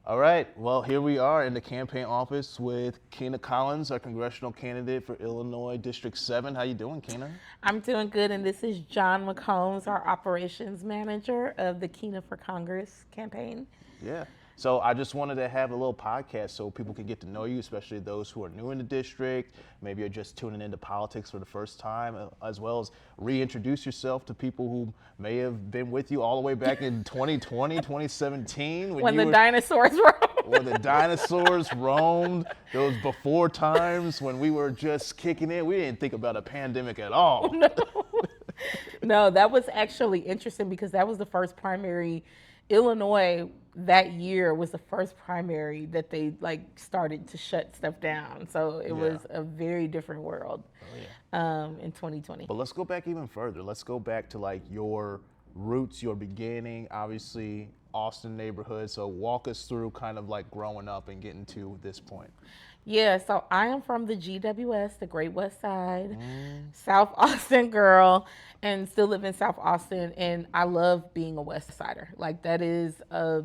All right, well, here we are in the campaign office with Kina Collins, our congressional candidate for Illinois District 7. How you doing, Kina? I'm doing good, and this is John McCombs, our operations manager of the Kina for Congress campaign. Yeah. So I just wanted to have a little podcast so people can get to know you, especially those who are new in the district, maybe are just tuning into politics for the first time, as well as reintroduce yourself to people who may have been with you all the way back in 2020, 2017, when When you the were dinosaurs were. when the dinosaurs roamed, those before times when we were just kicking it. We didn't think about a pandemic at all. No, that was actually interesting because that was the first primary. Illinois that year was the first primary that they started to shut stuff down. So it was a very different world in 2020. But let's go back even further. Let's go back to like your roots, your beginning, obviously Austin neighborhood. So walk us through kind of like growing up and getting to this point. Yeah, so I am from the GWS, the Great West Side, South Austin girl, and still live in South Austin. And I love being a West Sider. Like, that is a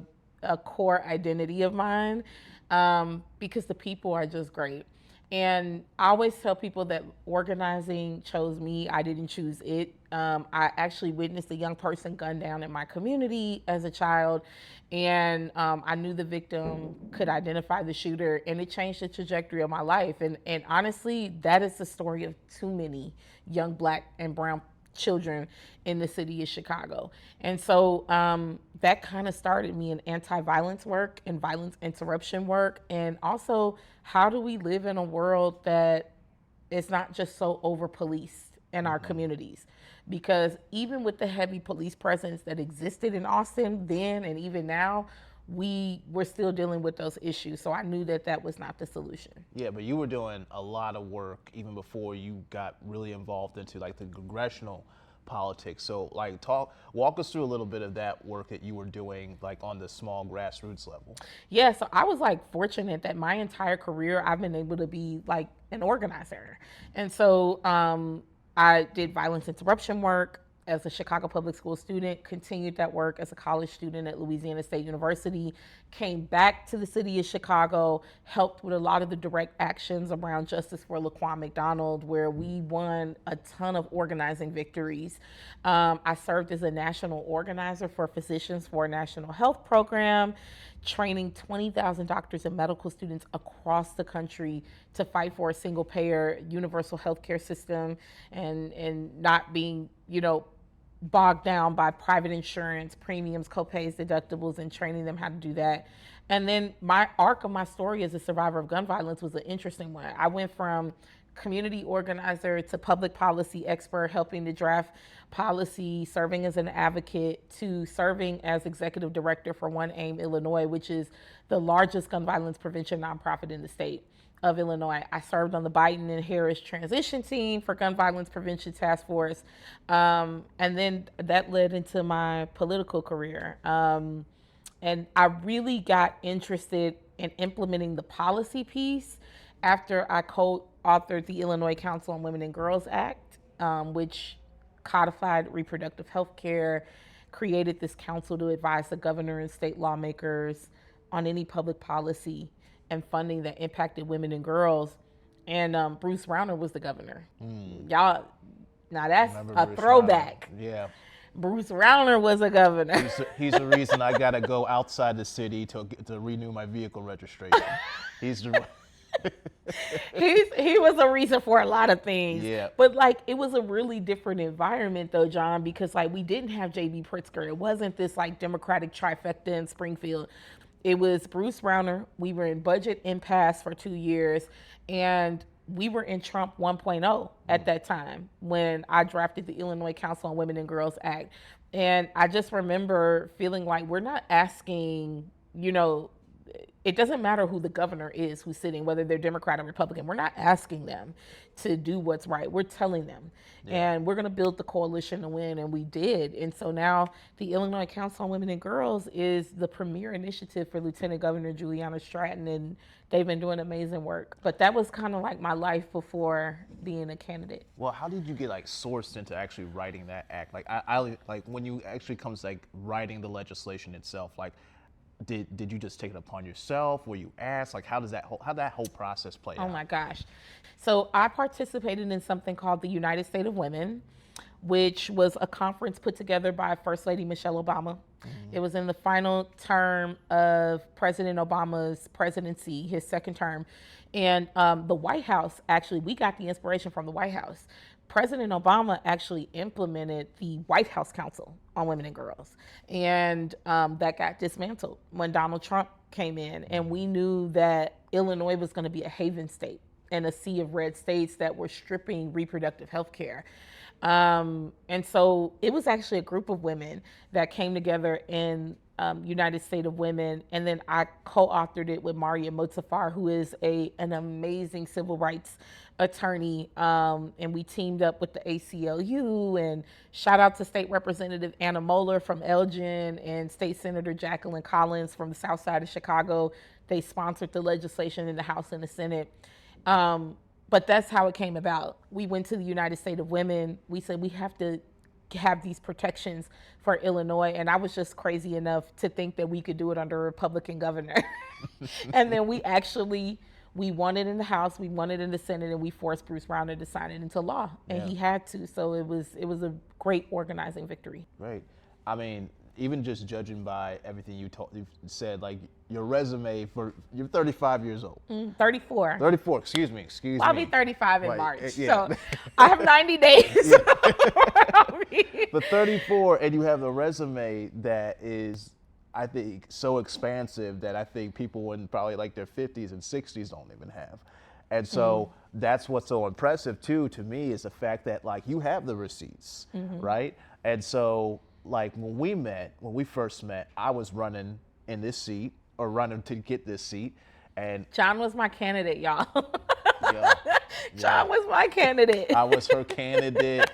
core identity of mine because the people are just great. And I always tell people that organizing chose me. I didn't choose it. I actually witnessed a young person gunned down in my community as a child. And I knew the victim, could identify the shooter, and it changed the trajectory of my life. And honestly, that is the story of too many young Black and brown children in the city of Chicago. And so that kind of started me in anti-violence work and violence interruption work. And also, how do we live in a world that is not just so over-policed in our communities? Because even with the heavy police presence that existed in Austin then and even now, we were still dealing with those issues. So I knew that that was not the solution. Yeah, but you were doing a lot of work even before you got really involved into like the congressional politics. So like walk us through a little bit of that work that you were doing like on the small grassroots level. Yeah, so I was fortunate that my entire career I've been able to be like an organizer. And so I did violence interruption work as a Chicago public school student, continued that work as a college student at Louisiana State University, came back to the city of Chicago, helped with a lot of the direct actions around justice for Laquan McDonald, where we won a ton of organizing victories. I served as a national organizer for Physicians for a National Health Program, training 20,000 doctors and medical students across the country to fight for a single payer universal healthcare system and not being, bogged down by private insurance, premiums, copays, deductibles, and training them how to do that. And then my arc of my story as a survivor of gun violence was an interesting one. I went from community organizer to public policy expert, helping to draft policy, serving as an advocate, to serving as executive director for One AIM Illinois, which is the largest gun violence prevention nonprofit in the state of Illinois. I served on the Biden and Harris transition team for Gun Violence Prevention Task Force. And then that led into my political career. And I really got interested in implementing the policy piece after I co-authored the Illinois Council on Women and Girls Act, which codified reproductive health care, created this council to advise the governor and state lawmakers on any public policy and funding that impacted women and girls. And Bruce Rauner was the governor. Y'all, now that's a Bruce throwback. Rauner. Yeah. Bruce Rauner was a governor. He's the reason I gotta go outside the city to renew my vehicle registration. He's the He was a reason for a lot of things. Yeah. But it was a really different environment though, John, because we didn't have J.B. Pritzker. It wasn't this Democratic trifecta in Springfield. It was Bruce Rauner. We were in budget impasse for 2 years, and we were in Trump 1.0 at that time when I drafted the Illinois Council on Women and Girls Act. And I just remember feeling like we're not asking, it doesn't matter who the governor is who's sitting, whether they're Democrat or Republican. We're not asking them to do what's right. We're telling them. Yeah. And we're going to build the coalition to win, and we did. And so now the Illinois Council on Women and Girls is the premier initiative for Lieutenant Governor Juliana Stratton, and they've been doing amazing work. But that was kind of my life before being a candidate. Well, how did you get sourced into actually writing that act? I when you actually comes writing the legislation itself, did you just take it upon yourself? Were you asked? Like, how that whole process play Oh out? my gosh. So I participated in something called the United States of Women, which was a conference put together by First Lady Michelle Obama. It was in the final term of President Obama's presidency, his second term. And the White House, actually, we got the inspiration from the White House. President Obama actually implemented the White House Council on Women and Girls. And that got dismantled when Donald Trump came in. And we knew that Illinois was going to be a haven state and a sea of red states that were stripping reproductive health care. And so it was actually a group of women that came together in United States of Women, and then I co-authored it with Maria Mozafar, who is an amazing civil rights attorney, and we teamed up with the ACLU, and shout out to State Representative Anna Moeller from Elgin and State Senator Jacqueline Collins from the South Side of Chicago. They sponsored the legislation in the House and the Senate. But that's how it came about. We went to the United States of Women. We said we have to have these protections for Illinois. And I was just crazy enough to think that we could do it under a Republican governor. And then we won it in the House, we won it in the Senate, and we forced Bruce Rauner to sign it into law. And he had to. So it was a great organizing victory. Right. I mean, even just judging by everything you said, like your resume you're 35 years old. 34. 34, excuse me. I'll be 35 in Right, March. yeah. So I have 90 days. But 34, and you have a resume that is, I think, so expansive that I think people in probably like their 50s and 60s don't even have. And so that's what's so impressive too to me is the fact that like you have the receipts, right? And so like when we first met, I was running in this seat or running to get this seat, and John was my candidate, y'all. yeah, John was my candidate. I was her candidate.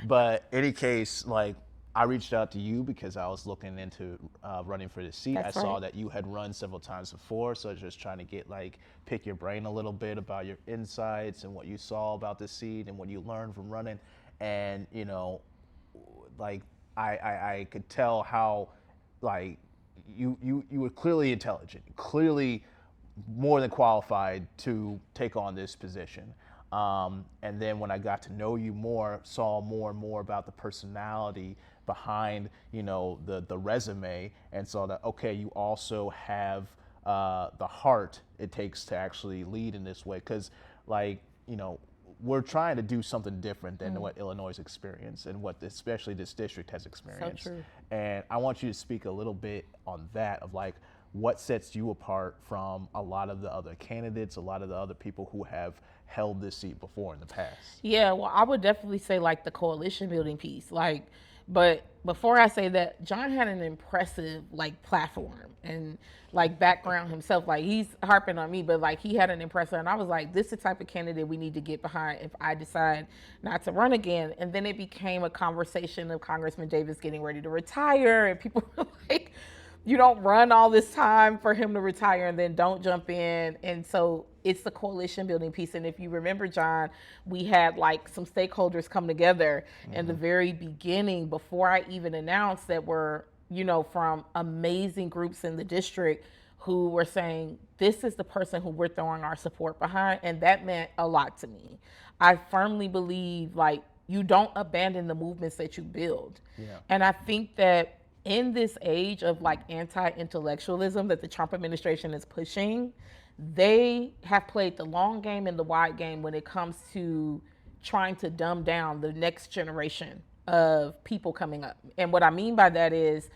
But any case, like I reached out to you because I was looking into running for the seat. That's I saw right. that you had run several times before, so I was just trying to pick your brain a little bit about your insights and what you saw about the seat and what you learned from running. And you know, like I could tell how like you were clearly intelligent, clearly more than qualified to take on this position. And then when I got to know you more, saw more and more about the personality behind, you know, the resume, and saw that, okay, you also have the heart it takes to actually lead in this way. Because, like, you know, we're trying to do something different than what Illinois' experience and what especially this district has experienced. So true. And I want you to speak a little bit on that of like, what sets you apart from a lot of the other candidates, a lot of the other people who have held this seat before in the past? Yeah, well, I would definitely say like the coalition building piece. Like, but before I say that, John had an impressive like platform and like background himself. Like he's harping on me, but like he had an impressive, and I was like, this is the type of candidate we need to get behind if I decide not to run again. And then it became a conversation of Congressman Davis getting ready to retire, and people were like, you don't run all this time for him to retire and then don't jump in. And so it's the coalition building piece. And if you remember, John, we had like some stakeholders come together in the very beginning before I even announced that we're, you know, from amazing groups in the district who were saying, this is the person who we're throwing our support behind. And that meant a lot to me. I firmly believe like you don't abandon the movements that you build. Yeah. And I think that in this age of like anti-intellectualism that the Trump administration is pushing, they have played the long game and the wide game when it comes to trying to dumb down the next generation of people coming up. And what I mean by that is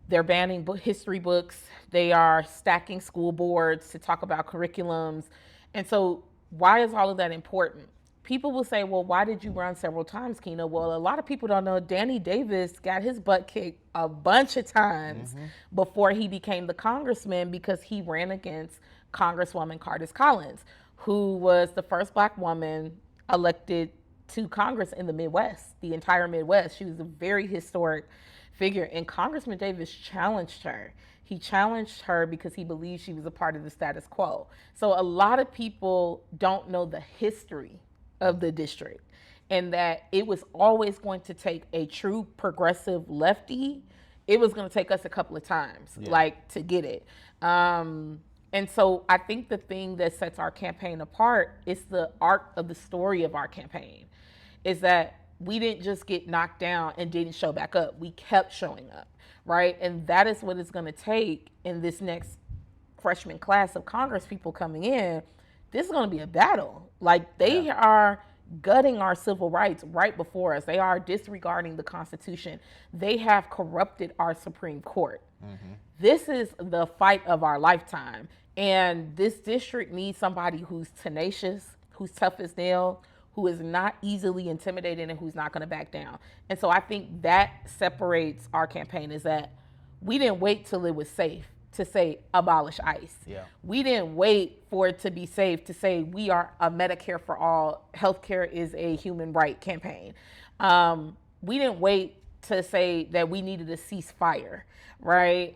they're banning history books. They are stacking school boards to talk about curriculums. And so why is all of that important? People will say, well, why did you run several times, Kina? Well, a lot of people don't know Danny Davis got his butt kicked a bunch of times before he became the congressman because he ran against Congresswoman Cardis Collins, who was the first Black woman elected to Congress in the Midwest, the entire Midwest. She was a very historic figure, and Congressman Davis challenged her. He challenged her because he believed she was a part of the status quo. So a lot of people don't know the history of the district, and that it was always going to take a true progressive lefty it was going to take us a couple of times, like, to get it. And so I think the thing that sets our campaign apart is the arc of the story of our campaign, is that we didn't just get knocked down and didn't show back up. We kept showing up, right? And that is what it's going to take in this next freshman class of Congress people coming in. This is going to be a battle. Like, they are gutting our civil rights right before us. They are disregarding the Constitution. They have corrupted our Supreme Court. This is the fight of our lifetime. And this district needs somebody who's tenacious, who's tough as nails, who is not easily intimidated, and who's not going to back down. And so I think that separates our campaign, is that we didn't wait till it was safe to say abolish ICE. We didn't wait for it to be safe to say we are a Medicare for all, healthcare is a human right campaign. We didn't wait to say that we needed a ceasefire, right?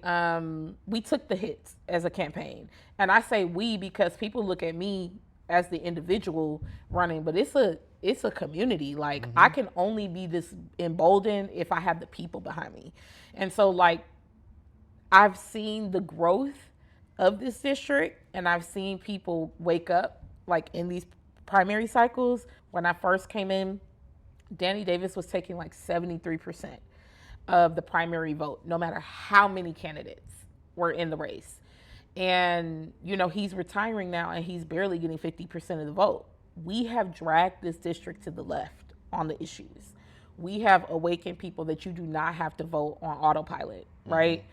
We took the hits as a campaign. And I say we because people look at me as the individual running, but it's a community. Like, I can only be this emboldened if I have the people behind me. And so, like, I've seen the growth of this district, and I've seen people wake up, like, in these primary cycles. When I first came in, Danny Davis was taking like 73% of the primary vote, no matter how many candidates were in the race. And, you know, he's retiring now and he's barely getting 50% of the vote. We have dragged this district to the left on the issues. We have awakened people that you do not have to vote on autopilot, right?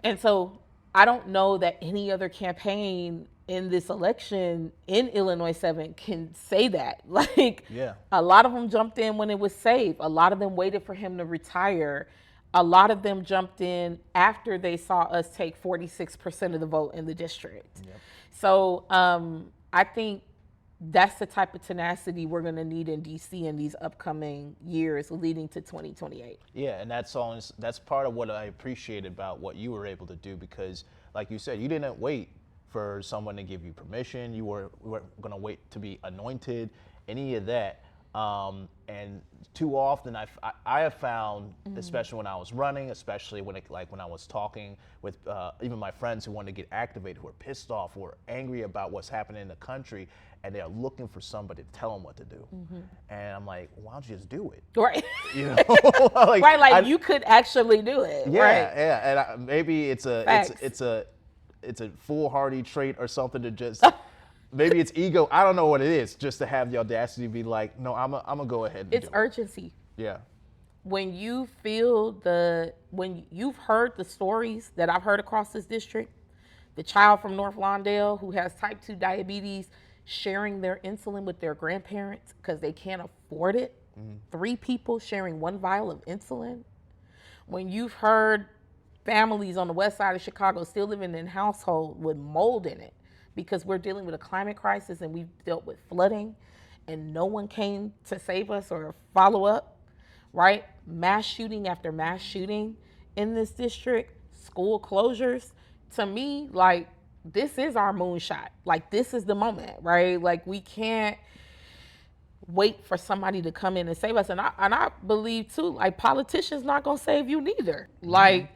And so I don't know that any other campaign in this election in Illinois 7 can say that. Like, a lot of them jumped in when it was safe. A lot of them waited for him to retire. A lot of them jumped in after they saw us take 46% of the vote in the district. So I think that's the type of tenacity we're going to need in DC in these upcoming years leading to 2028. Yeah, and that's part of what I appreciated about what you were able to do, because, like you said, you didn't wait for someone to give you permission. You weren't going to wait to be anointed, any of that. And too often I have found, especially when I was running, especially when I was talking with even my friends who want to get activated, who are pissed off, who are angry about what's happening in the country, and they're looking for somebody to tell them what to do. And I'm like, why don't you just do it? Right. You know, like, you could actually do it. Yeah, right? Yeah. And maybe it's a foolhardy trait or something to just. Maybe it's ego. I don't know what it is. Just to have the audacity to be like, no, I'm gonna go ahead and it's do urgency. Yeah. When you when you've heard the stories that I've heard across this district, the child from North Lawndale who has type 2 diabetes sharing their insulin with their grandparents because they can't afford it. 3 people sharing 1 vial of insulin. When you've heard families on the west side of Chicago still living in households with mold in it, because we're dealing with a climate crisis and we've dealt with flooding and no one came to save us or follow up, right? Mass shooting after mass shooting in this district, school closures. To me, like, this is our moonshot. Like, this is the moment, right? Like, we can't wait for somebody to come in and save us. And I believe too, like, politicians not gonna save you neither. Like,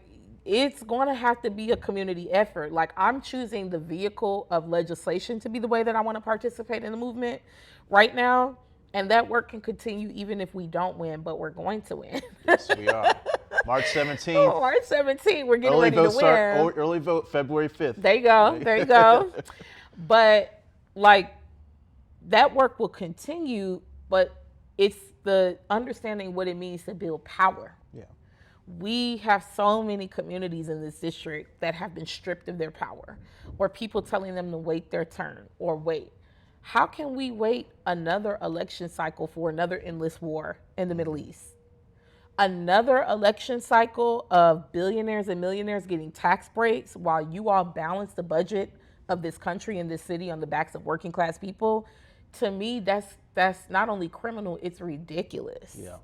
it's going to have to be a community effort. Like, I'm choosing the vehicle of legislation to be the way that I want to participate in the movement right now. And that work can continue even if we don't win, but we're going to win. Yes, we are. March 17th. March 17th, we're getting ready to win. Early vote February 5th. There you go. There you go. But, like, that work will continue, but it's the understanding what it means to build power. Yeah. We have so many communities in this district that have been stripped of their power, or people telling them to wait their turn or wait. How can we wait another election cycle for another endless war in the Middle East? Another election cycle of billionaires and millionaires getting tax breaks while you all balance the budget of this country and this city on the backs of working class people? To me, that's not only criminal, it's ridiculous. Yeah.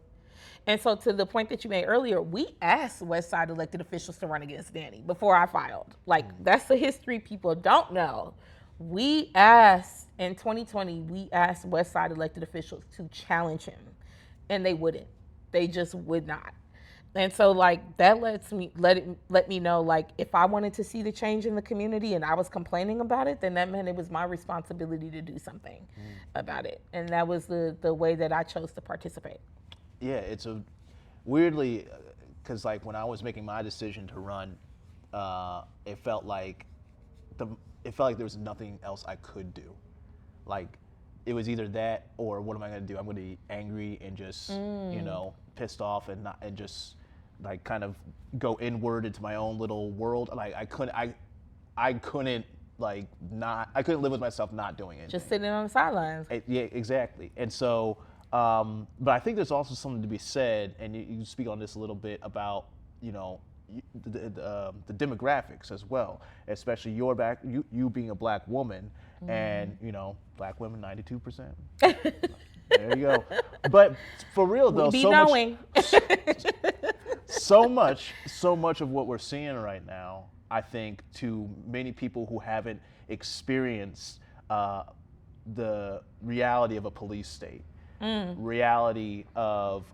And so, to the point that you made earlier, we asked West Side elected officials to run against Danny before I filed. Like, that's the history people don't know. We asked, in 2020, we asked West Side elected officials to challenge him, and they wouldn't. They just would not. And so like that let me know like if I wanted to see the change in the community and I was complaining about it, then that meant it was my responsibility to do something about it. And that was the way that I chose to participate. Yeah, it's a weirdly, because like when I was making my decision to run, it felt like the it felt like there was nothing else I could do. Like it was either that or what am I going to do? I'm going to be angry and just pissed off and not and just like kind of go inward into my own little world. Like I couldn't like not I couldn't live with myself not doing it. Just sitting on the sidelines. Yeah, exactly. And so, but I think there's also something to be said, and you speak on this a little bit about, the demographics as well, especially you being a black woman, and black women 92%. There you go. But for real though, so much of what we're seeing right now, I think, to many people who haven't experienced the reality of a police state, reality of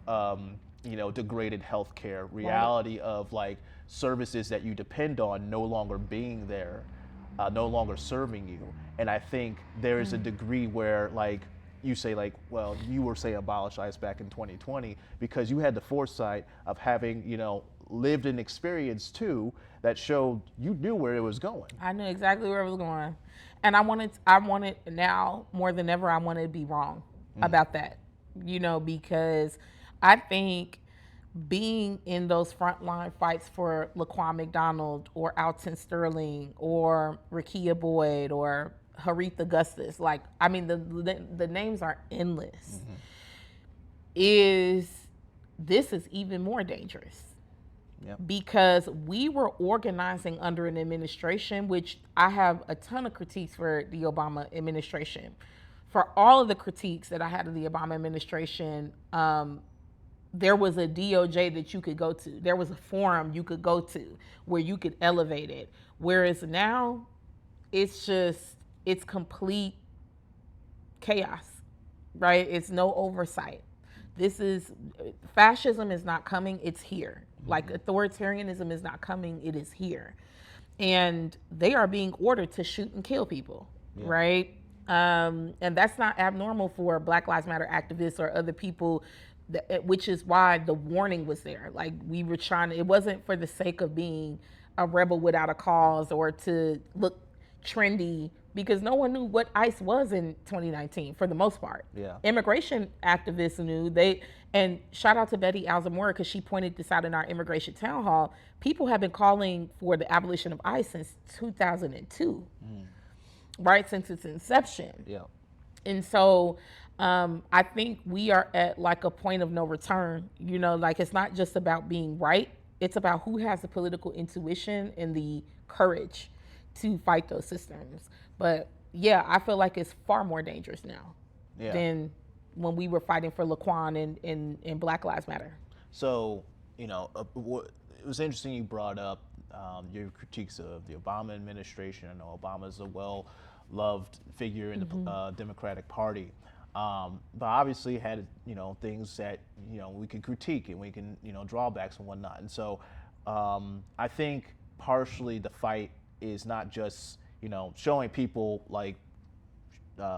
degraded healthcare, reality of like services that you depend on no longer being there, no longer serving you. And I think there is a degree where like you say like, well, you were saying abolish ICE back in 2020 because you had the foresight of having lived an experience too that showed you knew where it was going. I knew exactly where it was going. And I wanted now more than ever, I want to be wrong about that, because I think being in those frontline fights for Laquan McDonald or Alton Sterling or Rakia Boyd or Harith Augustus, like, I mean, the names are endless, this is even more dangerous. Yep. Because we were organizing under an administration, which I have a ton of critiques for the Obama administration. For all of the critiques that I had of the Obama administration, there was a DOJ that you could go to. There was a forum you could go to where you could elevate it. Whereas now, it's complete chaos, right? It's no oversight. Fascism is not coming, it's here. Like authoritarianism is not coming, it is here. And they are being ordered to shoot and kill people, right? And that's not abnormal for Black Lives Matter activists or other people, which is why the warning was there. Like we were it wasn't for the sake of being a rebel without a cause or to look trendy, because no one knew what ICE was in 2019 for the most part. Yeah. Immigration activists knew. And shout out to Betty Alzamora because she pointed this out in our immigration town hall. People have been calling for the abolition of ICE since 2002, right? Since its inception. Yeah. And so I think we are at like a point of no return. Like it's not just about being right. It's about who has the political intuition and the courage to fight those systems. But yeah, I feel like it's far more dangerous now than when we were fighting for Laquan and Black Lives Matter. So, it was interesting you brought up your critiques of the Obama administration. I know Obama's a well-loved figure in the Democratic Party. But obviously had, things that, we can critique and we can, drawbacks and whatnot. And so I think partially the fight is not just, showing people like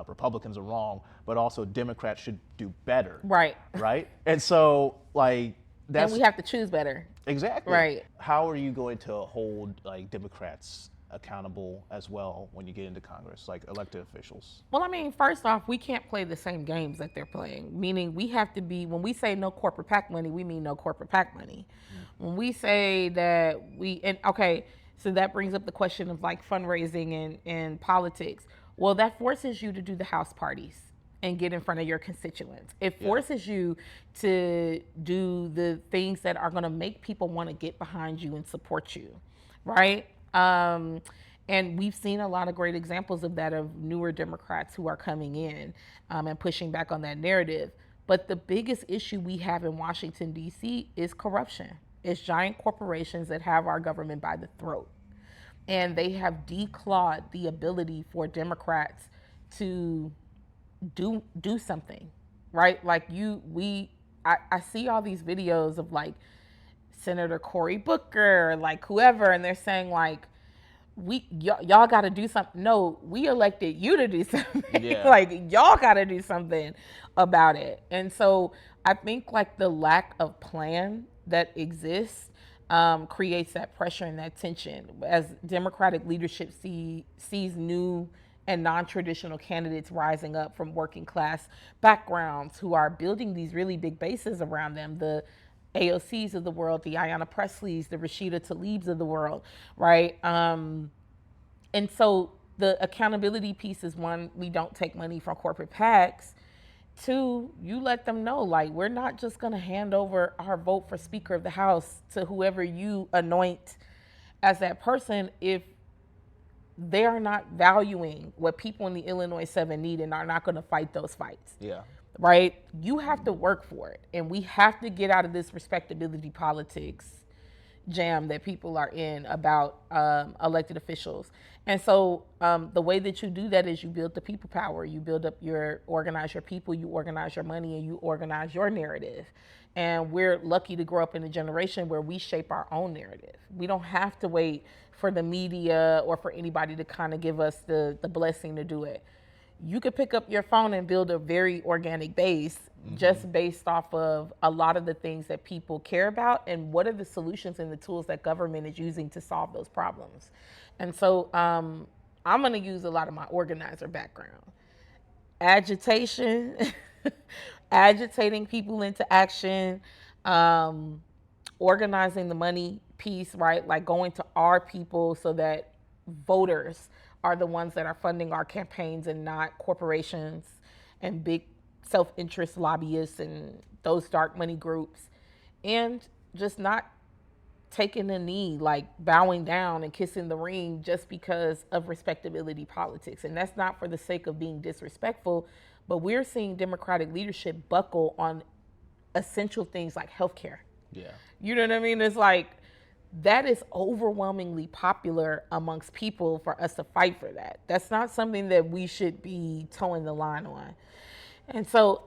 Republicans are wrong, but also Democrats should do better. Right. Right. And so like and we have to choose better. Exactly. Right. How are you going to hold like Democrats accountable as well when you get into Congress, like elected officials? Well, I mean, first off, we can't play the same games that they're playing, meaning we have to be, when we say no corporate PAC money, we mean no corporate PAC money. When we say that so that brings up the question of like fundraising and politics. Well, that forces you to do the house parties and get in front of your constituents. It forces you to do the things that are going to make people want to get behind you and support you, right? And we've seen a lot of great examples of that, of newer Democrats who are coming in and pushing back on that narrative. But the biggest issue we have in Washington, D.C. is corruption. It's giant corporations that have our government by the throat. And they have declawed the ability for Democrats to do something, right? Like I see all these videos of like Senator Cory Booker, like whoever, and they're saying like, y'all got to do something. No, we elected you to do something. Yeah. Like y'all got to do something about it. And so I think like the lack of plan that exists creates that pressure and that tension as Democratic leadership sees new and non-traditional candidates rising up from working class backgrounds who are building these really big bases around them. The AOCs of the world, the Ayanna Presleys, the Rashida Tlaibs of the world, right? And so the accountability piece is one, we don't take money from corporate PACs. Two, you let them know, like, we're not just going to hand over our vote for Speaker of the House to whoever you anoint as that person if they are not valuing what people in the Illinois 7 need and are not going to fight those fights. Yeah. Right? You have to work for it. And we have to get out of this respectability politics jam that people are in about elected officials. And so the way that you do that is you build the people power. You build up organize your people, you organize your money, and you organize your narrative. And we're lucky to grow up in a generation where we shape our own narrative. We don't have to wait for the media or for anybody to kind of give us the blessing to do it. You could pick up your phone and build a very organic base just based off of a lot of the things that people care about and what are the solutions and the tools that government is using to solve those problems. And so I'm going to use a lot of my organizer background. Agitation, agitating people into action, organizing the money piece, right? Like going to our people so that voters are the ones that are funding our campaigns and not corporations and big self-interest lobbyists and those dark money groups. And just not taking a knee, like bowing down and kissing the ring just because of respectability politics. And that's not for the sake of being disrespectful, but we're seeing Democratic leadership buckle on essential things like healthcare. Yeah. You know what I mean? It's like, that is overwhelmingly popular amongst people for us to fight for that. That's not something that we should be towing the line on. And so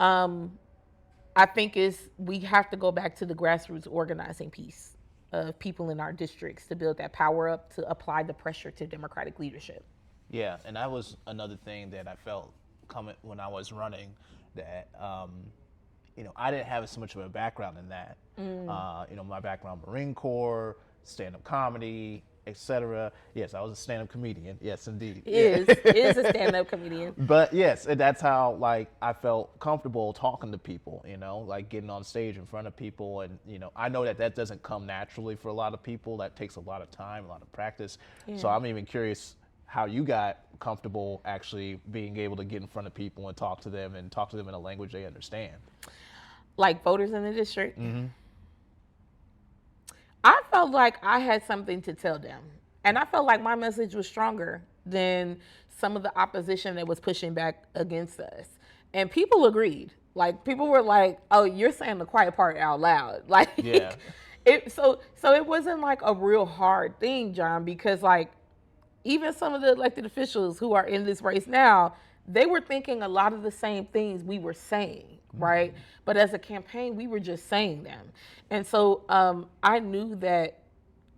I think we have to go back to the grassroots organizing piece of people in our districts to build that power up to apply the pressure to Democratic leadership. Yeah, and that was another thing that I felt coming when I was running, that I didn't have so much of a background in that. My background, Marine Corps, stand-up comedy, etc. Yes, I was a stand-up comedian. Yes, indeed. Is a stand-up comedian. But yes, and that's how like I felt comfortable talking to people, like getting on stage in front of people. And, I know that doesn't come naturally for a lot of people. That takes a lot of time, a lot of practice. Yeah. So I'm even curious how you got comfortable actually being able to get in front of people and talk to them in a language they understand. Like voters in the district? Mm-hmm. I felt like I had something to tell them. And I felt like my message was stronger than some of the opposition that was pushing back against us. And people agreed. Like, people were like, oh, you're saying the quiet part out loud. Like, yeah. So it wasn't like a real hard thing, John, because like even some of the elected officials who are in this race now, they were thinking a lot of the same things we were saying, right? Mm-hmm. But as a campaign, we were just saying them. And so I knew that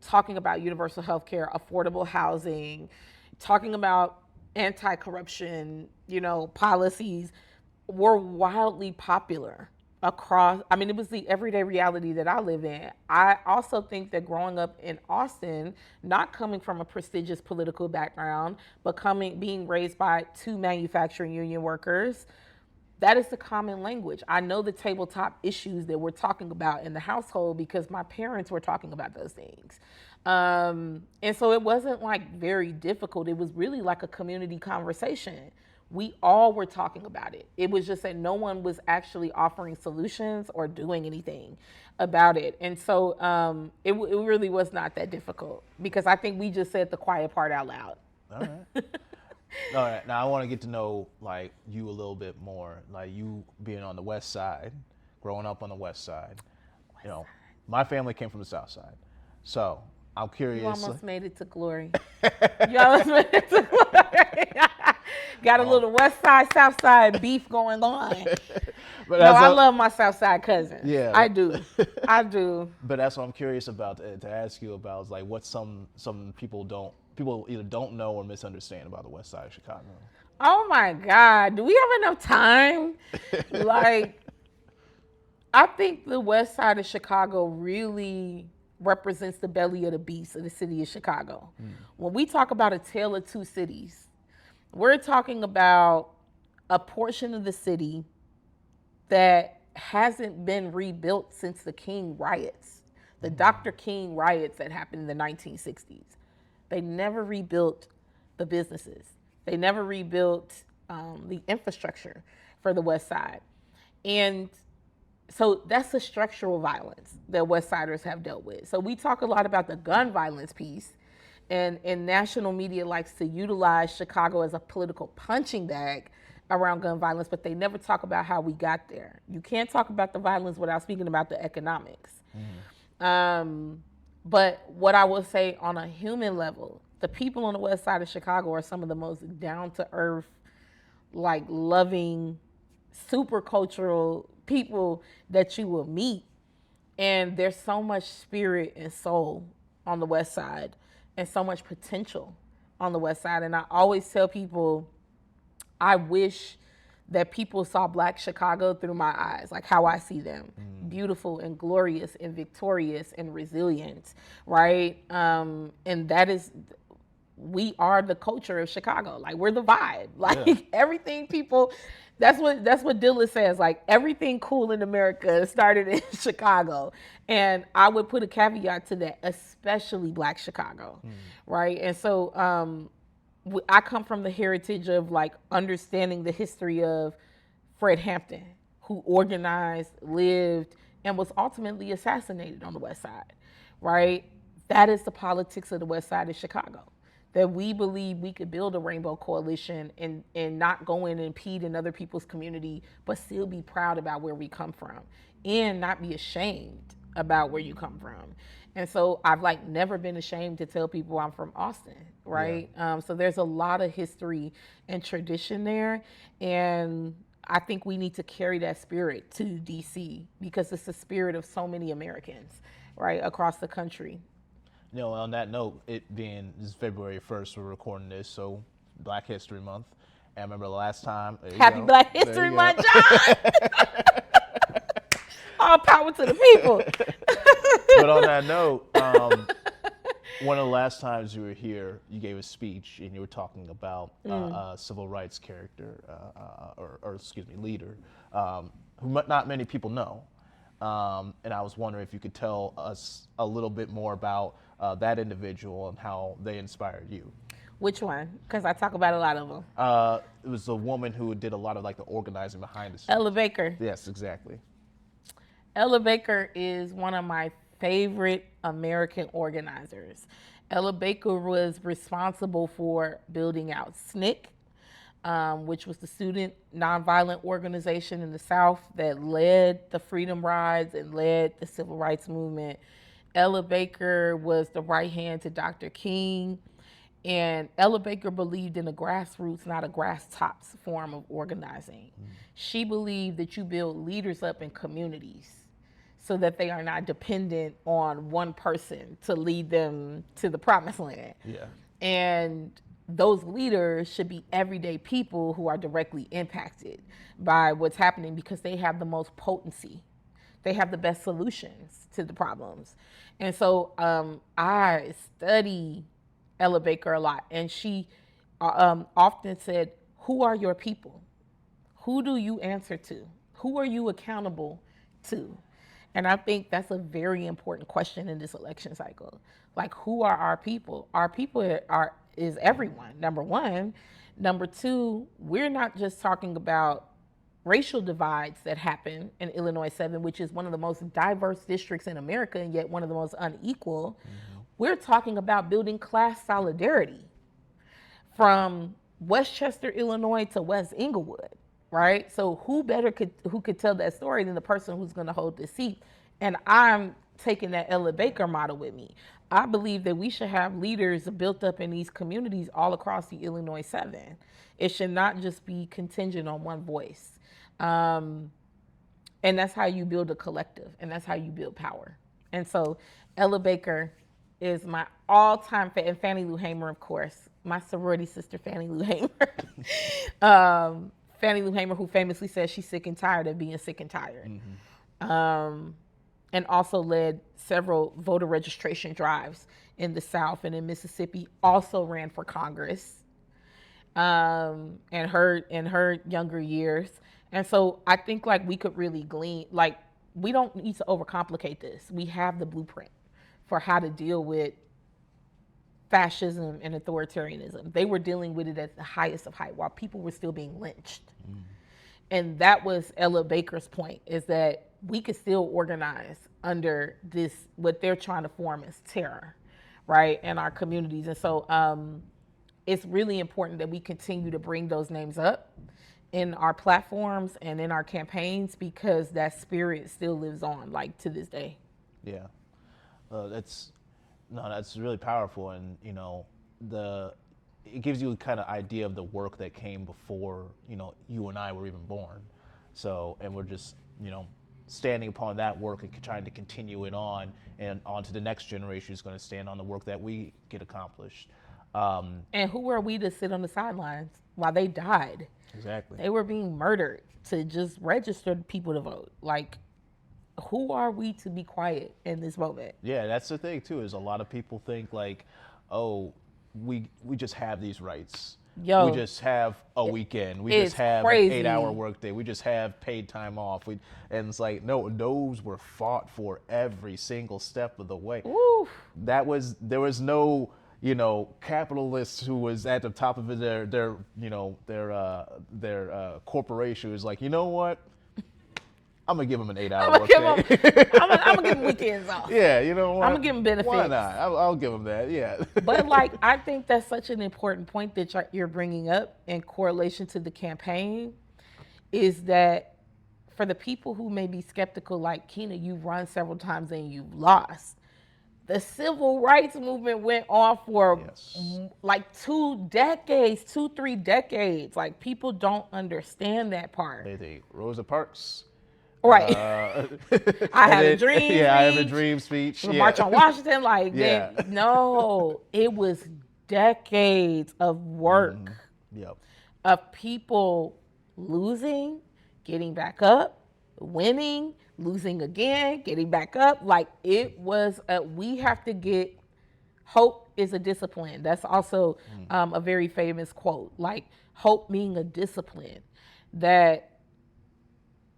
talking about universal health care, affordable housing, talking about anti-corruption, policies were wildly popular across. I mean, it was the everyday reality that I live in. I also think that growing up in Austin, not coming from a prestigious political background, but being raised by two manufacturing union workers, that is the common language. I know the tabletop issues that we're talking about in the household because my parents were talking about those things. And so it wasn't like very difficult. It was really like a community conversation. We all were talking about it. It was just that no one was actually offering solutions or doing anything about it. And so it really was not that difficult because I think we just said the quiet part out loud. All right. All right. Now I want to get to know like you a little bit more. Like you being on the West Side, growing up on the West Side. My family came from the South Side, so I'm curious. You almost made it to glory. You almost made it to glory. Got a little West Side, South Side beef going on. But No, I love my South Side cousins. Yeah. I do. I do. But that's what I'm curious about to ask you about is like what some people either don't know or misunderstand about the West Side of Chicago. Oh my God. Do we have enough time? Like, I think the West Side of Chicago really represents the belly of the beast of the city of Chicago. When we talk about a tale of two cities, we're talking about a portion of the city that hasn't been rebuilt since the King riots, the Dr. King riots that happened in the 1960s. They never rebuilt the businesses. They never rebuilt the infrastructure for the West Side. And so that's the structural violence that West Siders have dealt with. So we talk a lot about the gun violence piece, and national media likes to utilize Chicago as a political punching bag around gun violence, but they never talk about how we got there. You can't talk about the violence without speaking about the economics. But what I will say on a human level, the people on the West Side of Chicago are some of the most down-to-earth, like loving, super cultural people that you will meet. And there's so much spirit and soul on the West Side and so much potential on the West Side. And I always tell people, I wish that people saw Black Chicago through my eyes, like how I see them, beautiful and glorious and victorious and resilient, right? And that is, we are the culture of Chicago. Like, we're the vibe. Like, everything people, that's what Dilla says. Like, everything cool in America started in Chicago. And I would put a caveat to that, especially Black Chicago, right? And so I come from the heritage of like understanding the history of Fred Hampton, who organized, lived, and was ultimately assassinated on the West Side, right? That is the politics of the West Side of Chicago. That we believe we could build a rainbow coalition and not go in and impede in other people's community, but still be proud about where we come from and not be ashamed about where you come from. And so I've like never been ashamed to tell people I'm from Austin, right? So there's a lot of history and tradition there. And I think we need to carry that spirit to DC because it's the spirit of so many Americans, right, across the country. You know, on that note, it being this is February 1st, we're recording this, so Black History Month. And I remember the last time. Happy Black History Month, John! All power to the people. But on that note, one of the last times you were here, you gave a speech and you were talking about a civil rights character, or excuse me, leader, who not many people know. And I was wondering if you could tell us a little bit more about that individual and how they inspired you. Which one? Because I talk about a lot of them. It was a woman who did a lot of like the organizing behind the scenes. Ella Baker. Yes, exactly. Ella Baker is one of my favorite American organizers. Ella Baker was responsible for building out SNCC, which was the student nonviolent organization in the South that led the freedom rides and led the civil rights movement. Ella Baker was the right hand to Dr. King. And Ella Baker believed in a grassroots, not a grass tops form of organizing. She believed that you build leaders up in communities so that they are not dependent on one person to lead them to the promised land. Yeah. And those leaders should be everyday people who are directly impacted by what's happening because they have the most potency. They have the best solutions to the problems. And so I study Ella Baker a lot, and she often said, who are your people? Who do you answer to? Who are you accountable to? And I think that's a very important question in this election cycle. Like, who are our people? Our people is everyone, number one. Number two, we're not just talking about racial divides that happen in Illinois 7, which is one of the most diverse districts in America and yet one of the most unequal. We're talking about building class solidarity from Westchester, Illinois to West Englewood, right? So who could tell that story than the person who's going to hold this seat? And I'm taking that Ella Baker model with me. I believe that we should have leaders built up in these communities all across the Illinois 7. It should not just be contingent on one voice. And that's how you build a collective, and that's how you build power. And so Ella Baker is my all-time and Fannie Lou Hamer, of course, my sorority sister, Fannie Lou Hamer. Fannie Lou Hamer, who famously says she's sick and tired of being sick and tired. And also led several voter registration drives in the South and in Mississippi, also ran for Congress in her younger years. And so I think like we could really glean, like we don't need to overcomplicate this. We have the blueprint for how to deal with fascism and authoritarianism. They were dealing with it at the highest of height while people were still being lynched. And that was Ella Baker's point, is that we could still organize under this, what they're trying to form as terror, right, in our communities. And so it's really important that we continue to bring those names up in our platforms and in our campaigns, because that spirit still lives on, like, to this day. Yeah, that's really powerful, and it gives you a kind of idea of the work that came before you and I were even born. So, and we're just standing upon that work and trying to continue it on, and on to the next generation who's going to stand on the work that we get accomplished. And who are we to sit on the sidelines while they died? Exactly. They were being murdered to just register people to vote. Like, who are we to be quiet in this moment? Yeah, that's the thing too, is a lot of people think like, oh, we just have these rights. Yo, we just have a weekend. We just have crazy. an 8-hour workday. We just have paid time off. And it's like, no, those were fought for every single step of the way. Oof. There was no, capitalist who was at the top of their corporation who's like, you know what? I'm gonna give him an 8-hour workday. I'm gonna give him weekends off. Yeah, you know what? I'm gonna give him benefits. Why not? I'll give him that. Yeah. But like, I think that's such an important point that you're bringing up in correlation to the campaign, is that for the people who may be skeptical, like Kina, you've run several times and you've lost. The civil rights movement went on for like 2 decades, 3 decades. Like, people don't understand that part. They think Rosa Parks. Right. I have a dream. Yeah, I have a dream speech. The March on Washington. Like, no, it was decades of work of people losing, getting back up, winning, losing again, getting back up. Like, it was, we have to get, hope is a discipline. That's also a very famous quote. Like, hope being a discipline, that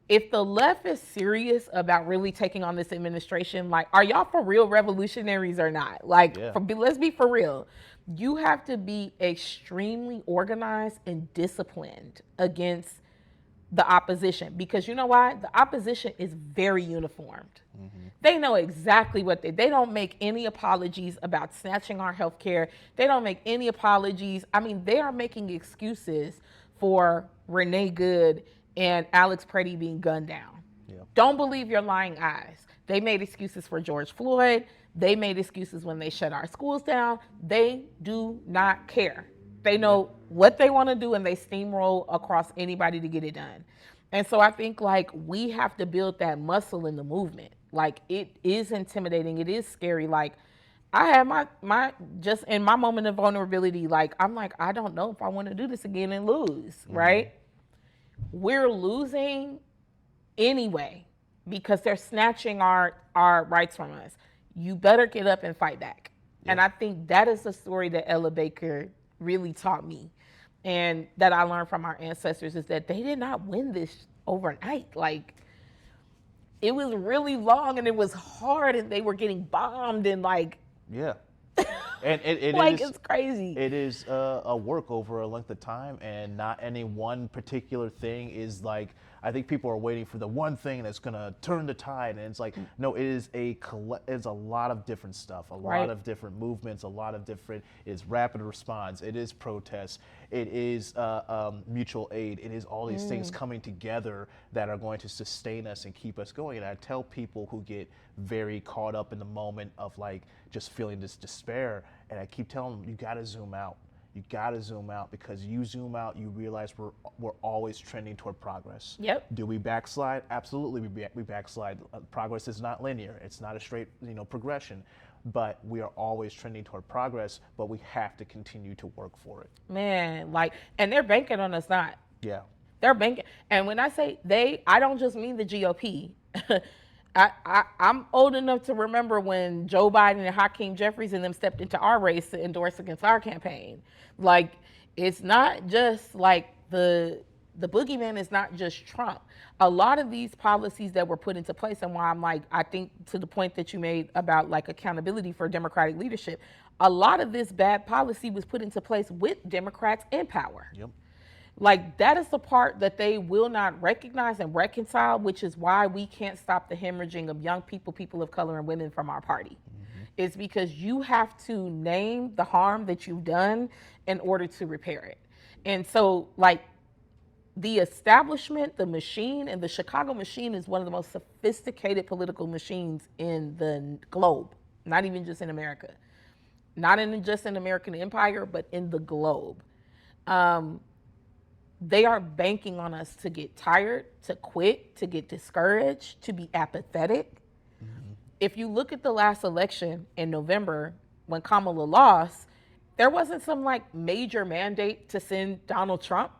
if the left is serious about really taking on this administration, like, are y'all for real revolutionaries or not? Like, let's be for real. You have to be extremely organized and disciplined against the opposition, because you know why? The opposition is very uniformed. They know exactly what they don't make any apologies about snatching our health care. They don't make any apologies. I mean, they are making excuses for Renee Good and Alex Preddy being gunned down. Don't believe your lying eyes. They made excuses for George Floyd. They made excuses when they shut our schools down. They do not care. They know what they want to do, and they steamroll across anybody to get it done. And so I think, like, we have to build that muscle in the movement. Like, it is intimidating. It is scary. Like, I had my just in my moment of vulnerability, like, I'm like, I don't know if I want to do this again and lose, right? We're losing anyway because they're snatching our rights from us. You better get up and fight back. And I think that is the story that Ella Baker really taught me, and that I learned from our ancestors, is that they did not win this overnight. Like, it was really long and it was hard, and they were getting bombed, and like, and it like, it's crazy. It is a work over a length of time, and not any one particular thing is like, I think people are waiting for the one thing that's going to turn the tide. And it's like, no, it's a lot of different stuff, a lot of different movements, a lot of different, it's rapid response, it is protests, it is mutual aid, it is all these things coming together that are going to sustain us and keep us going. And I tell people who get very caught up in the moment of like just feeling this despair, and I keep telling them, you got to zoom out. You got to zoom out, because you zoom out, you realize we're always trending toward progress. Yep. Do we backslide? Absolutely, we backslide. Progress is not linear. It's not a straight, progression, but we are always trending toward progress. But we have to continue to work for it. Man, like, and they're banking on us not. Yeah. They're banking, and when I say they, I don't just mean the GOP. I'm old enough to remember when Joe Biden and Hakeem Jeffries and them stepped into our race to endorse against our campaign. Like, it's not just like the boogeyman is not just Trump. A lot of these policies that were put into place, and why I'm like, I think to the point that you made about like accountability for Democratic leadership, a lot of this bad policy was put into place with Democrats in power. Yep. Like, that is the part that they will not recognize and reconcile, which is why we can't stop the hemorrhaging of young people, people of color, and women from our party. It's because you have to name the harm that you've done in order to repair it. And so, like, the establishment, the machine, and the Chicago machine is one of the most sophisticated political machines in the globe, not even just in America. Not in just in American empire, but in the globe. They are banking on us to get tired, to quit, to get discouraged, to be apathetic. If you look at the last election in November, when Kamala lost, there wasn't some like major mandate to send Donald Trump.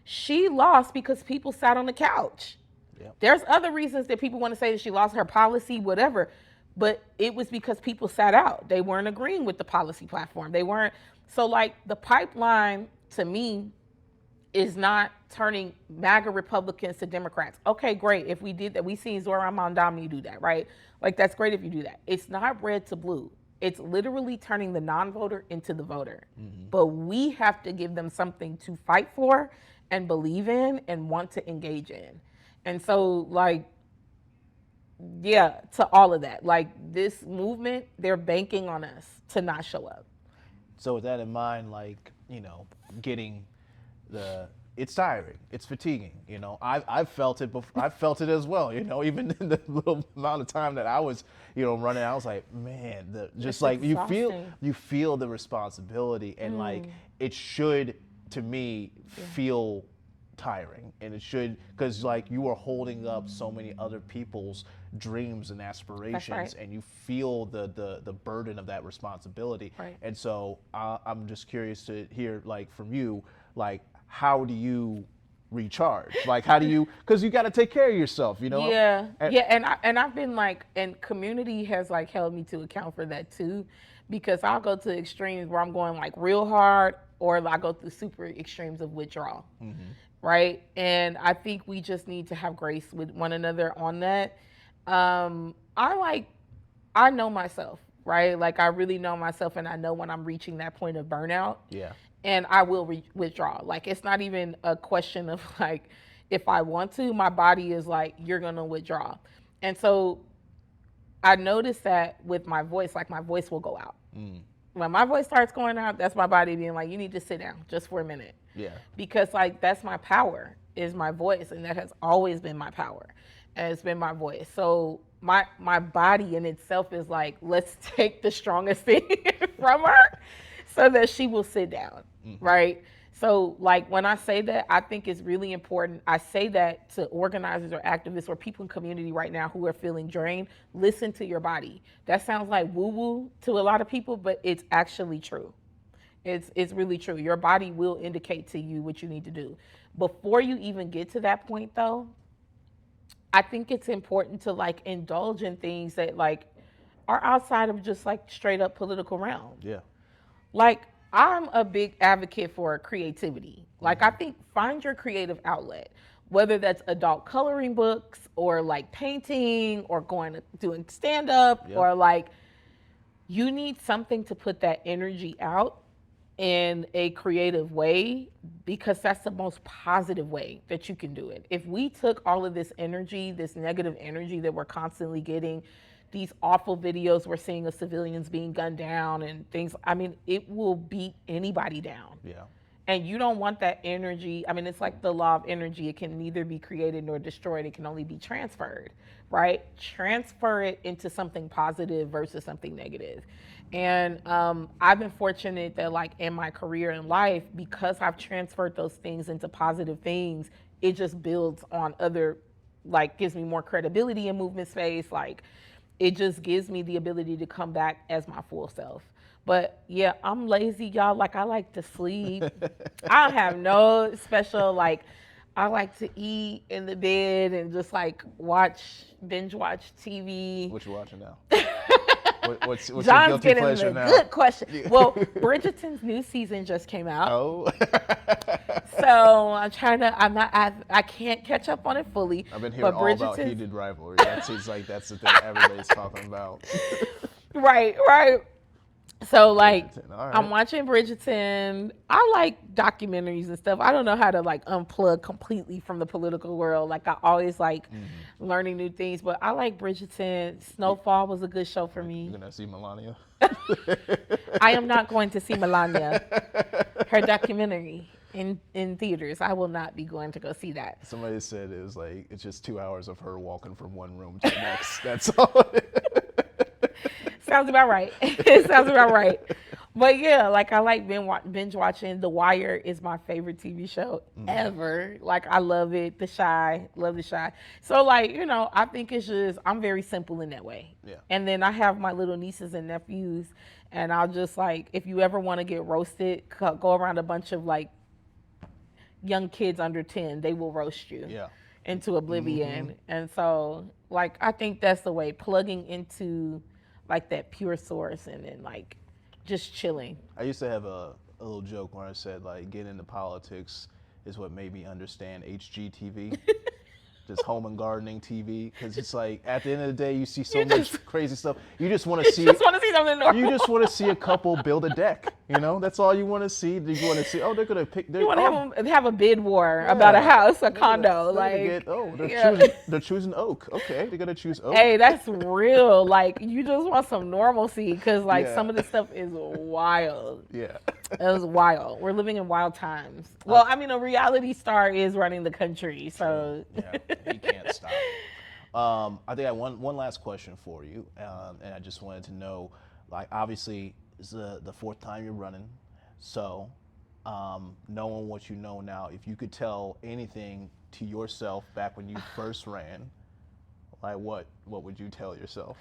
She lost because people sat on the couch. Yep. There's other reasons that people want to say that she lost her policy, whatever, but it was because people sat out. They weren't agreeing with the policy platform. They weren't. So like, the pipeline to me is not turning MAGA Republicans to Democrats. Okay, great. If we did that, we seen Zoran Mondani do that, right? Like, that's great if you do that. It's not red to blue. It's literally turning the non-voter into the voter. But we have to give them something to fight for and believe in and want to engage in. And so, like, yeah, to all of that. Like, this movement, they're banking on us to not show up. So with that in mind, like, getting it's tiring, it's fatiguing. I've felt it before. I've felt it as well. Even in the little amount of time that I was, running, I was like, man, you feel the responsibility, and like, it should, to me, feel tiring, and it should, because like, you are holding up so many other people's dreams and aspirations, and you feel the burden of that responsibility. And so I'm just curious to hear, like, from you, like, how do you recharge? Like, how do you, because you got to take care of yourself, Yeah, and I've been like, and community has like held me to account for that too, because I'll go to extremes where I'm going like real hard, or I go through super extremes of withdrawal, right? And I think we just need to have grace with one another on that. I know myself, right? Like, I really know myself, and I know when I'm reaching that point of burnout. Yeah. And I will withdraw. Like, it's not even a question of like, if I want to, my body is like, you're gonna withdraw. And so I noticed that with my voice, like, my voice will go out. When my voice starts going out, that's my body being like, you need to sit down just for a minute. Yeah. Because like, that's my power, is my voice, and that has always been my power. And it's been my voice. So my body in itself is like, let's take the strongest thing from her so that she will sit down, right? So like, when I say that, I think it's really important. I say that to organizers or activists or people in community right now who are feeling drained. Listen to your body. That sounds like woo-woo to a lot of people, but it's actually true. It's really true. Your body will indicate to you what you need to do. Before you even get to that point though, I think it's important to like indulge in things that like are outside of just like straight up political realm. Yeah. Like, I'm a big advocate for creativity. Like, I think find your creative outlet, whether that's adult coloring books or like painting or doing stand up, or like, you need something to put that energy out in a creative way, because that's the most positive way that you can do it. If we took all of this energy, this negative energy that we're constantly getting, these awful videos we're seeing of civilians being gunned down and things, I mean, it will beat anybody down. Yeah. And you don't want that energy. I mean, it's like the law of energy. It can neither be created nor destroyed. It can only be transferred, right? Transfer it into something positive versus something negative. And I've been fortunate that, like, in my career in life, because I've transferred those things into positive things, it just builds on other, like, gives me more credibility in movement space. Like, it just gives me the ability to come back as my full self. But yeah, I'm lazy, y'all. Like, I like to sleep. I don't have no special, like, I like to eat in the bed and just like binge watch TV. What you watching now? What's your John's guilty getting pleasure the now? good question. Well, Bridgerton's new season just came out. Oh. So I'm trying to, I can't catch up on it fully. I've been hearing all about heated rivalry. That seems like that's the thing everybody's talking about. Right. So, like, right. I'm watching Bridgerton. I like documentaries and stuff. I don't know how to, like, unplug completely from the political world. Like, I always like learning new things, but I like Bridgerton. Snowfall was a good show for me. You're gonna see Melania? I am not going to see Melania, her documentary in theaters. I will not be going to go see that. Somebody said it was like, it's just 2 hours of her walking from one room to the next. That's all. Sounds about right. It sounds about right. But yeah, like, I like binge watching. The Wire is my favorite TV show ever. Like, I love it. Love The Chi. So, like, you know, I think it's just, I'm very simple in that way. Yeah. And then I have my little nieces and nephews, and I'll just, like, if you ever want to get roasted, go around a bunch of, like, young kids under 10, they will roast you into oblivion. And so, like, I think that's the way, plugging into, like, that pure source, and then, like, just chilling. I used to have a little joke where I said, like, getting into politics is what made me understand HGTV. Just home and gardening TV, because it's like, at the end of the day, you see so much crazy stuff. You just want to see. Just want to see something normal. You just want to see a couple build a deck. You know, that's all you want to see. You want to see. Oh, they're gonna pick. You want to have a bid war about a house, a condo. They're choosing oak. Okay, they're gonna choose oak. Hey, that's real. Like, you just want some normalcy, because, like, some of this stuff is wild. Yeah. It was wild. We're living in wild times. Well, I mean, a reality star is running the country, so. Yeah, he can't stop. I think I have one last question for you, and I just wanted to know, like, obviously, it's the fourth time you're running, so knowing what you know now, if you could tell anything to yourself back when you first ran, like, what would you tell yourself?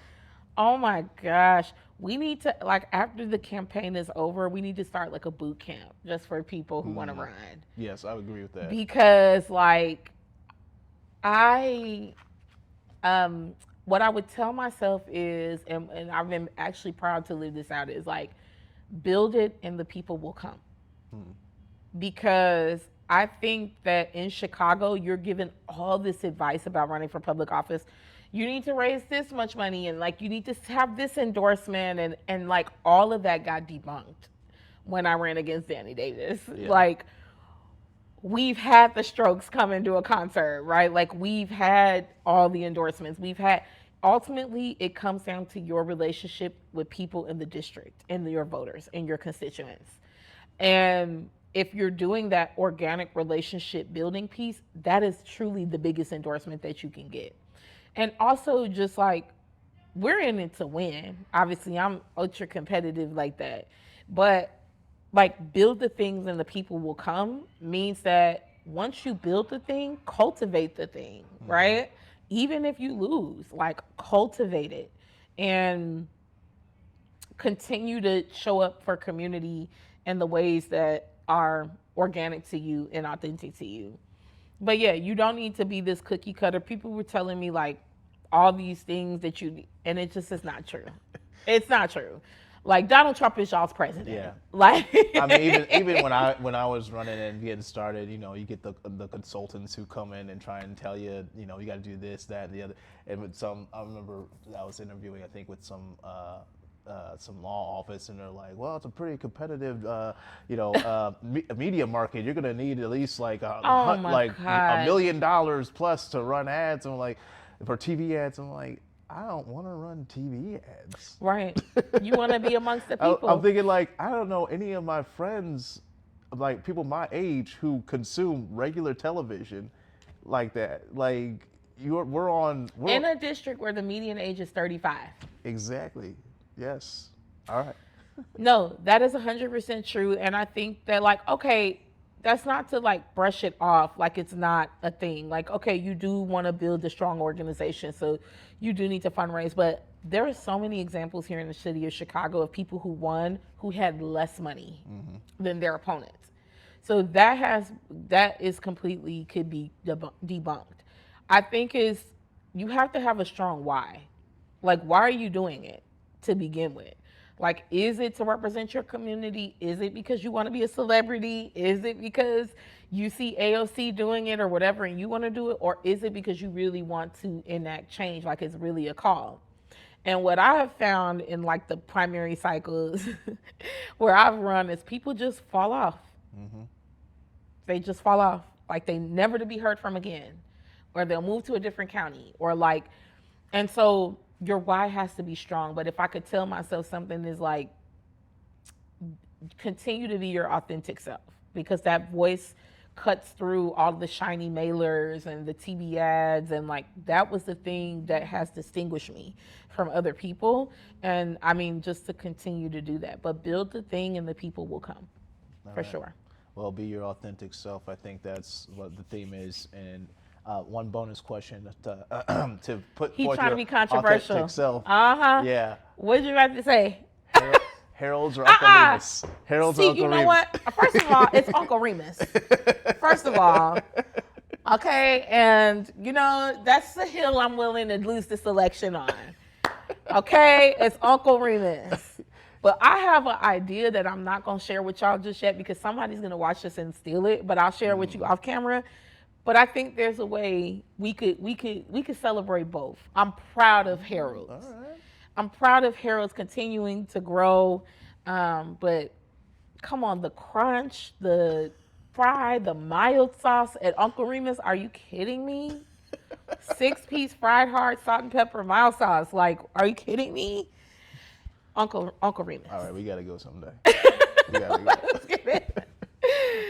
Oh my gosh. We need to, like, after the campaign is over, we need to start, like, a boot camp just for people who want to run. Yes, I would agree with that. Because, like, what I would tell myself is, and I've been actually proud to live this out, is, like, build it and the people will come. Because I think that in Chicago, you're given all this advice about running for public office. You need to raise this much money, and, like, you need to have this endorsement, and like, all of that got debunked when I ran against Danny Davis. Yeah. Like, we've had the Strokes come and do a concert, right? Like, we've had all the endorsements. Ultimately, it comes down to your relationship with people in the district, and your voters, and your constituents. And if you're doing that organic relationship building piece, that is truly the biggest endorsement that you can get. And also, just, like, we're in it to win. Obviously, I'm ultra competitive like that. But, like, build the things and the people will come means that once you build the thing, cultivate the thing, right? Even if you lose, like, cultivate it and continue to show up for community in the ways that are organic to you and authentic to you. But yeah, you don't need to be this cookie cutter. People were telling me, like, all these things that and it just is not true. It's not true. Like, Donald Trump is y'all's president. Yeah. Like, I mean, even when I was running and getting started, you know, you get the consultants who come in and try and tell you, you know, you got to do this, that, and the other. And with I remember I was interviewing, I think, with some some law office, and they're like, well, it's a pretty competitive, media market. You're gonna need at least like Oh my $1 God. million plus to run ads. And I'm like, for TV ads, I'm like, I don't want to run TV ads. Right. You want to be amongst the people. I'm thinking like, I don't know any of my friends, like people my age who consume regular television like that. Like we're in a district where the median age is 35. Exactly. Yes. All right. No, that is 100% true. And I think that, like, okay, that's not to like brush it off like it's not a thing. Like, okay, you do want to build a strong organization, so you do need to fundraise. But there are so many examples here in the city of Chicago of people who won who had less money than their opponents. So that is completely could be debunked. I think you have to have a strong why. Like, why are you doing it to begin with? Like, is it to represent your community? Is it because you want to be a celebrity? Is it because you see AOC doing it or whatever and you want to do it? Or is it because you really want to enact change? Like, it's really a call. And what I have found in like the primary cycles where I've run is people just fall off. They just fall off. Like, they never to be heard from again. Or they'll move to a different county. Or like, and so your why has to be strong. But if I could tell myself something is like, continue to be your authentic self, because that voice cuts through all the shiny mailers and the TV ads. And like, that was the thing that has distinguished me from other people. And I mean, just to continue to do that, but build the thing and the people will come for sure. Well, be your authentic self. I think that's what the theme is. And one bonus question to put He's forth trying your to be controversial. authentic self. Yeah. What did you have to say? Harold's or Uncle Remus? Harold's or Uncle You know Remus? what? First of all, it's Uncle Remus. First of all. Okay, and you know, that's the hill I'm willing to lose this election on. Okay, it's Uncle Remus. But I have an idea that I'm not gonna share with y'all just yet because somebody's gonna watch this and steal it, but I'll share it with you off camera. But I think there's a way we could celebrate both. I'm proud of Harold's. All right. I'm proud of Harold's continuing to grow. But come on, the crunch, the fry, the mild sauce at Uncle Remus, are you kidding me? 6-piece fried hard salt and pepper mild sauce. Like, are you kidding me? Uncle Remus. All right, we gotta go someday. We gotta go. Let's get it.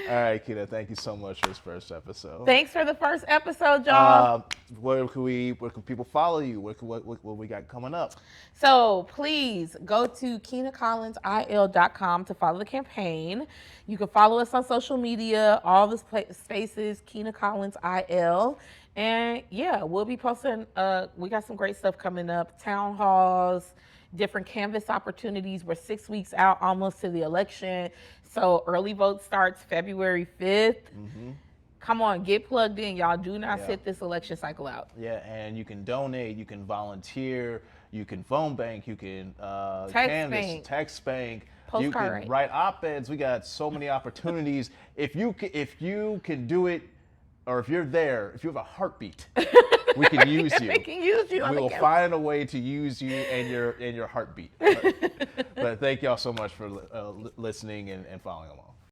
All right, Kina, thank you so much for this first episode. Thanks for the first episode, y'all. Where can people follow you? What we got coming up? So please go to KinaCollinsIL.com to follow the campaign. You can follow us on social media, all the spaces, Kina Collins IL. And yeah, we'll be posting, we got some great stuff coming up, town halls, different canvas opportunities. We're 6 weeks out almost to the election. So early vote starts February 5th. Come on, get plugged in. Y'all do not sit this election cycle out. Yeah, and you can donate, you can volunteer, you can phone bank, you can Text text bank. Postcard You can write. write op-eds. We got so many opportunities. If you can do it, or if you're there, if you have a heartbeat, we can use you. We can use you on We the will camera. find a way to use you and your heartbeat. But thank y'all so much for listening and following along.